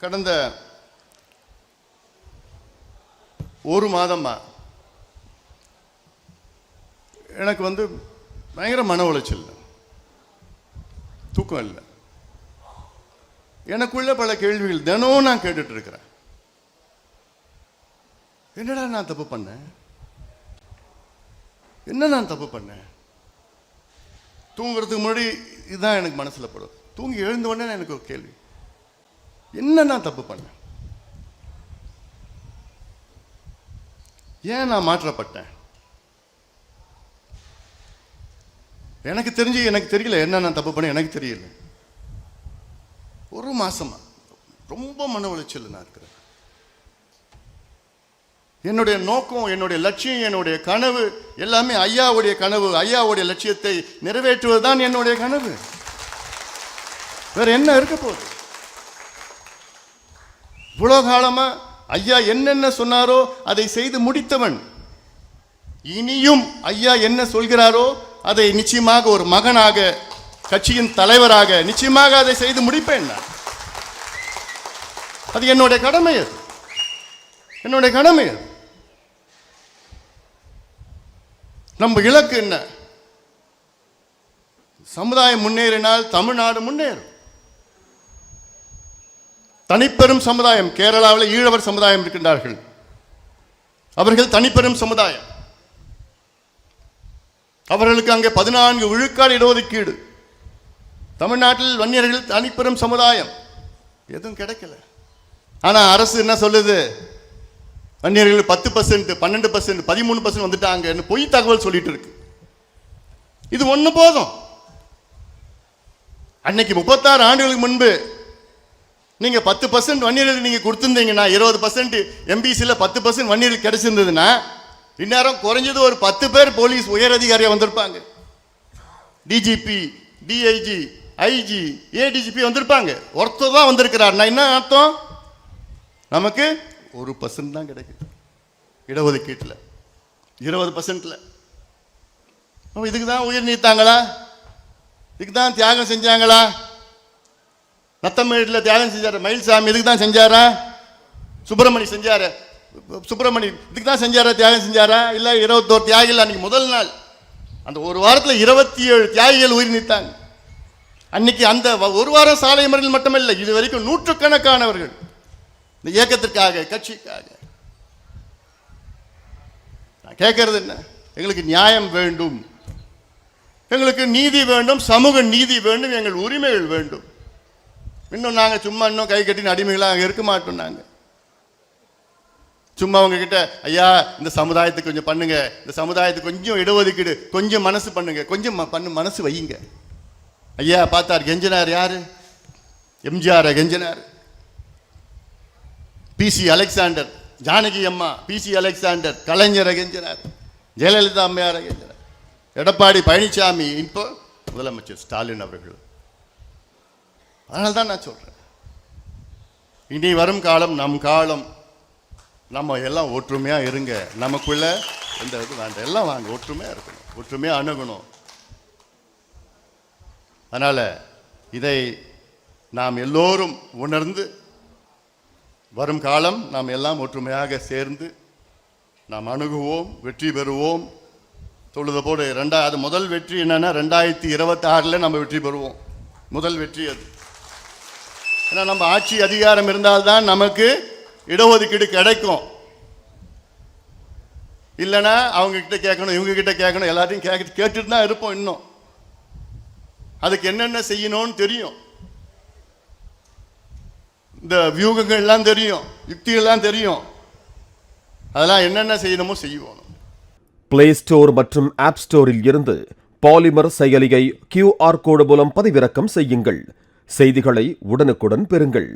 கடந்த ஒரு மாதமா எனக்கு பயங்கர மன உளைச்சல், தூக்கம் இல்லை. எனக்குள்ள பல கேள்விகள் தினமும் நான் கேட்டுட்டு இருக்கிறேன். என்னடா நான் தப்பு பண்ணேன்? என்ன நான் தப்பு பண்ணேன்? தூங்குறதுக்கு முன்னாடி இதுதான் எனக்கு மனசுல படும். தூங்கி எழுந்த உடனே எனக்கு ஒரு கேள்வி, என்ன நான் தப்பு பண்ணேன்? ஏன் நான் மாற்றப்பட்டேன்? எனக்கு தெரியல என்ன நான் தப்பு பண்ண. எனக்கு தெரியல. ஒரு மாசமா ரொம்ப மன உளைச்சல் நான் இருக்கிறேன். என்னுடைய நோக்கம், என்னுடைய லட்சியம், என்னுடைய கனவு எல்லாமே ஐயாவுடைய கனவு, ஐயாவுடைய லட்சியத்தை நிறைவேற்றுவதுதான் என்னுடைய கனவு. வேற என்ன இருக்க போகுது? இவ்வளவு காலமா ஐயா என்னென்ன சொன்னாரோ அதை செய்து முடித்தவன். இனியும் ஐயா என்ன சொல்கிறாரோ அதை நிச்சயமாக ஒரு மகனாக, கட்சியின் தலைவராக நிச்சயமாக அதை செய்து முடிப்பேன். அது என்னுடைய கடமை. அது என்னுடைய கடமை. அது நம்ம இலக்கு என்ன? சமுதாயம் முன்னேறினால் தமிழ்நாடு முன்னேறும். தனிப்பெரும் சமுதாயம், கேரளாவில் ஈழவர் சமுதாயம் இருக்கின்றார்கள். அவர்கள் தனிப்பெரும் சமுதாயம். அவர்களுக்கு அங்கே 14 விழுக்காடு இடஒதுக்கீடு. தமிழ்நாட்டில் வன்னியர்கள் தனிப்பெரும் சமுதாயம், எதுவும் கிடைக்கல. ஆனா அரசு என்ன சொல்லுது? வன்னியர்கள் 10%, 12%, 13% வந்துட்டாங்க, பொய் தகவல் சொல்லிட்டு இருக்கு. இது ஒண்ணு போதும். அன்னைக்கு 36 ஆண்டுகளுக்கு முன்பு நீங்க 10% வன்னியர்கள் நீங்க கொடுத்திருந்தீங்கன்னா, 20% எம்பிசியில் 10% வன்னியர்கள் கிடைச்சிருந்ததுன்னா, இந்நேரம் குறைஞ்சது ஒரு 10 பேர் போலீஸ் உயர் அதிகாரியா வந்திருப்பாங்க. டிஜிபி, டிஐஜி, ஐஜி, ஏடிஜிபி வந்திருப்பாங்க. ஒருத்தர் தான் வந்திருக்கிறார். நான் என்ன அர்த்தம்? நமக்கு 1% தான் கிடைக்குது இடஒதுக்கீட்டில், 20%. இதுக்கு தான் உயிர் நீத்தாங்களா? இதுக்கு தான் தியாகம் செஞ்சாங்களா? நத்தமேட்டில் தியாகம் செஞ்சாரு மயில்சாமி, இதுக்கு தான் செஞ்சாரா? சுப்பிரமணி செஞ்சாரு, சுப்பிரமணி இதுக்கு தான் செஞ்சாரா? தியாகம் செஞ்சாரா? இல்லை 21 தியாகிகள் அன்னைக்கு முதல் நாள், அந்த ஒரு வாரத்தில் 27 தியாகிகள் உயிர் நீத்தாங்க. அன்னைக்கு அந்த ஒரு வாரம் சாலை மறியல் மட்டுமல்ல, இது வரைக்கும் நூற்றுக்கணக்கானவர்கள் இந்த இயக்கத்திற்காக, கட்சிக்காக. நான் கேட்கறது என்ன? எங்களுக்கு நியாயம் வேண்டும், எங்களுக்கு நீதி வேண்டும், சமூக நீதி வேண்டும், எங்கள் உரிமைகள் வேண்டும். இன்னும் நாங்கள் சும்மா இன்னும் கை கட்டின அடிமைகளாக அங்கே இருக்க மாட்டோம். நாங்கள் சும்மா உங்ககிட்ட ஐயா இந்த சமுதாயத்துக்கு கொஞ்சம் பண்ணுங்க, இந்த சமுதாயத்துக்கு கொஞ்சம் இடஒதுக்கீடு, கொஞ்சம் மனசு பண்ணுங்க, கொஞ்சம் மனசு வையுங்க. ஐயா பார்த்தார், கெஞ்சினார். யாரு? எம்ஜிஆர் கெஞ்சினார், பிசி அலெக்சாண்டர், ஜானகி அம்மா, பிசி அலெக்சாண்டர், கலைஞரை கெஞ்சினார், ஜெயலலிதா அம்மையாரை கெஞ்சினார், எடப்பாடி பழனிசாமி, இப்போ முதலமைச்சர் ஸ்டாலின் அவர்கள். அதனால தான் நான் சொல்றேன், இனி வரும் காலம் நம் காலம். நம்ம எல்லாம் ஒற்றுமையா இருங்க. நமக்குள்ள எந்த இது வேண்டாம், எல்லாம் வாங்க, ஒற்றுமையா இருக்கணும், ஒற்றுமையா அணுகணும். அதனால இதை நாம் எல்லோரும் உணர்ந்து வரும் காலம் நாம் எல்லாம் ஒற்றுமையாக சேர்ந்து நாம் அணுகுவோம், வெற்றி பெறுவோம். தொழுத போடு அது முதல் வெற்றி என்னன்னா 2026 நம்ம வெற்றி பெறுவோம். முதல் வெற்றி அது. ஏன்னா நம்ம ஆட்சி அதிகாரம் இருந்தால்தான் நமக்கு இடஒதுக்கீடு கிடைக்கும். இல்லைன்னா அவங்க கிட்ட கேட்கணும், இவங்க கிட்ட கேட்கணும், எல்லாத்தையும் கேட்டுட்டு தான் இருப்போம். இன்னும் அதுக்கு என்னென்ன செய்யணும்னு தெரியும், இந்த வியூகங்கள்லாம் தெரியும், யுக்திகள்லாம் தெரியும். அதெல்லாம் என்னென்ன செய்யணுமோ செய்வோம். பிளே ஸ்டோர் மற்றும் ஆப் ஸ்டோரில் இருந்து பாலிமர் செயலியை QR கோடு மூலம் பதிவிறக்கம் செய்யுங்கள். செய்திகளை உடனுக்குடன் பெறுங்கள்.